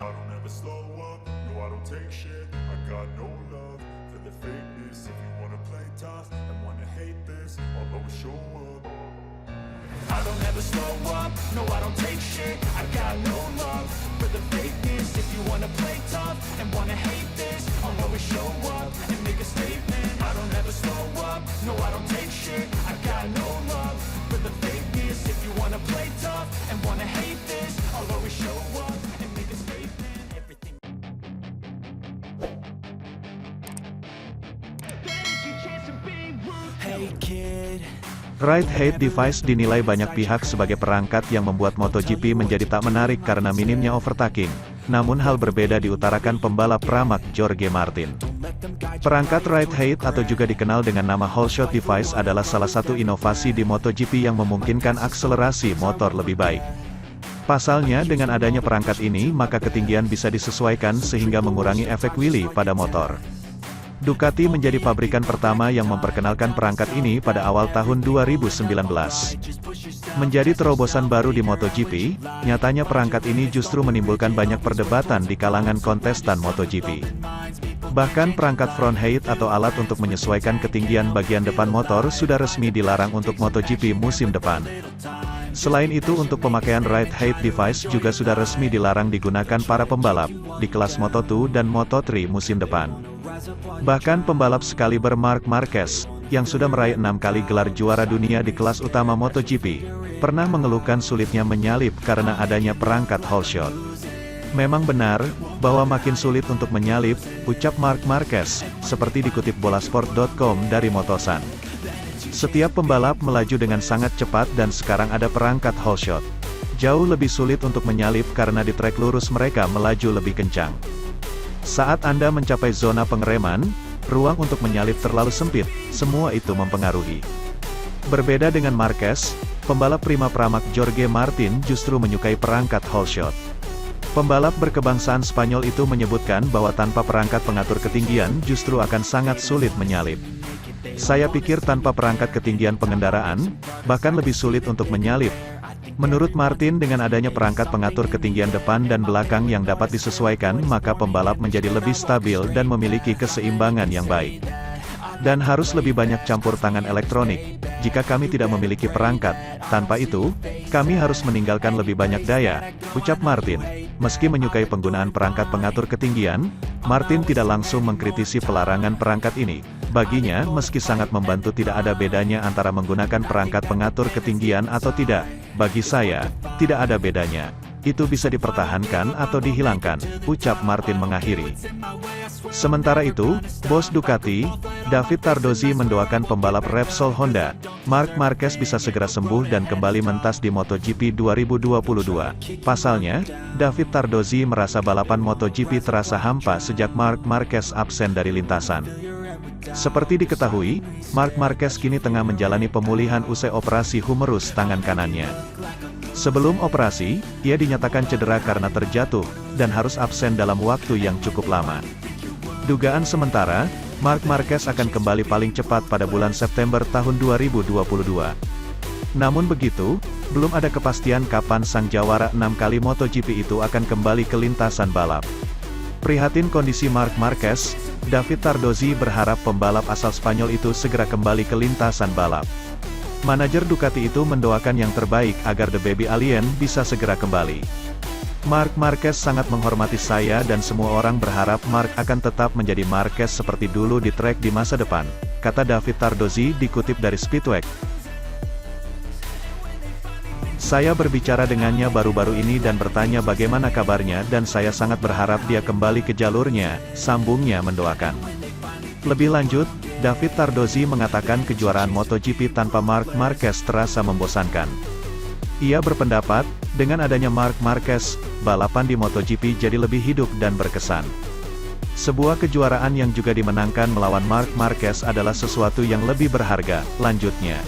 I don't ever slow up, no I don't take shit. I got no love for the fakeness. If you wanna play tough and wanna hate this, I'll always show up. I don't ever slow up, no I don't take shit. I got no love for the fakeness. If you wanna play tough and wanna hate this, I'll always show up and make a statement. I don't ever slow up, no I don't take shit. I got no love for the fakeness. If you wanna play tough and wanna hate this, I'll always show up and make a statement. Everything. Hey kid. Ride Haight device dinilai banyak pihak sebagai perangkat yang membuat MotoGP menjadi tak menarik karena minimnya overtaking. Namun hal berbeda diutarakan pembalap pramak Jorge Martin. Perangkat Ride Haight atau juga dikenal dengan nama Holeshot device adalah salah satu inovasi di MotoGP yang memungkinkan akselerasi motor lebih baik. Pasalnya dengan adanya perangkat ini maka ketinggian bisa disesuaikan sehingga mengurangi efek wheelie pada motor. Ducati menjadi pabrikan pertama yang memperkenalkan perangkat ini pada awal tahun 2019. Menjadi terobosan baru di MotoGP, nyatanya perangkat ini justru menimbulkan banyak perdebatan di kalangan kontestan MotoGP. Bahkan perangkat front height atau alat untuk menyesuaikan ketinggian bagian depan motor sudah resmi dilarang untuk MotoGP musim depan. Selain itu untuk pemakaian Ride Haight device juga sudah resmi dilarang digunakan para pembalap di kelas Moto2 dan Moto3 musim depan. Bahkan pembalap sekaliber Marc Marquez, yang sudah meraih 6 kali gelar juara dunia di kelas utama MotoGP, pernah mengeluhkan sulitnya menyalip karena adanya perangkat holeshot. Memang benar, bahwa makin sulit untuk menyalip, ucap Marc Marquez, seperti dikutip bolasport.com dari Motosan. Setiap pembalap melaju dengan sangat cepat dan sekarang ada perangkat holeshot. Jauh lebih sulit untuk menyalip karena di trek lurus mereka melaju lebih kencang. Saat Anda mencapai zona pengereman, ruang untuk menyalip terlalu sempit, semua itu mempengaruhi. Berbeda dengan Marquez, pembalap prima pramak Jorge Martin justru menyukai perangkat holeshot. Pembalap berkebangsaan Spanyol itu menyebutkan bahwa tanpa perangkat pengatur ketinggian justru akan sangat sulit menyalip. Saya pikir tanpa perangkat ketinggian pengendaraan, bahkan lebih sulit untuk menyalip. Menurut Martin dengan adanya perangkat pengatur ketinggian depan dan belakang yang dapat disesuaikan maka pembalap menjadi lebih stabil dan memiliki keseimbangan yang baik. Dan harus lebih banyak campur tangan elektronik. Jika kami tidak memiliki perangkat, tanpa itu, kami harus meninggalkan lebih banyak daya, ucap Martin. Meski menyukai penggunaan perangkat pengatur ketinggian, Martin tidak langsung mengkritisi pelarangan perangkat ini. Baginya, meski sangat membantu tidak ada bedanya antara menggunakan perangkat pengatur ketinggian atau tidak. Bagi saya, tidak ada bedanya. Itu bisa dipertahankan atau dihilangkan, ucap Martin mengakhiri. Sementara itu, bos Ducati, David Tardozzi mendoakan pembalap Repsol Honda, Marc Marquez bisa segera sembuh dan kembali mentas di MotoGP 2022. Pasalnya, David Tardozzi merasa balapan MotoGP terasa hampa sejak Marc Marquez absen dari lintasan. Seperti diketahui, Marc Marquez kini tengah menjalani pemulihan usai operasi humerus tangan kanannya. Sebelum operasi, ia dinyatakan cedera karena terjatuh, dan harus absen dalam waktu yang cukup lama. Dugaan sementara, Marc Marquez akan kembali paling cepat pada bulan September tahun 2022. Namun begitu, belum ada kepastian kapan sang jawara 6 kali MotoGP itu akan kembali ke lintasan balap. Prihatin kondisi Marc Marquez, David Tardozzi berharap pembalap asal Spanyol itu segera kembali ke lintasan balap. Manajer Ducati itu mendoakan yang terbaik agar The Baby Alien bisa segera kembali. Marc Marquez sangat menghormati saya dan semua orang berharap Marc akan tetap menjadi Marquez seperti dulu di trek di masa depan, kata David Tardozzi dikutip dari Speedweek. Saya berbicara dengannya baru-baru ini dan bertanya bagaimana kabarnya dan saya sangat berharap dia kembali ke jalurnya, sambungnya mendoakan. Lebih lanjut, David Tardozzi mengatakan kejuaraan MotoGP tanpa Marc Marquez terasa membosankan. Ia berpendapat, dengan adanya Marc Marquez, balapan di MotoGP jadi lebih hidup dan berkesan. Sebuah kejuaraan yang juga dimenangkan melawan Marc Marquez adalah sesuatu yang lebih berharga, lanjutnya.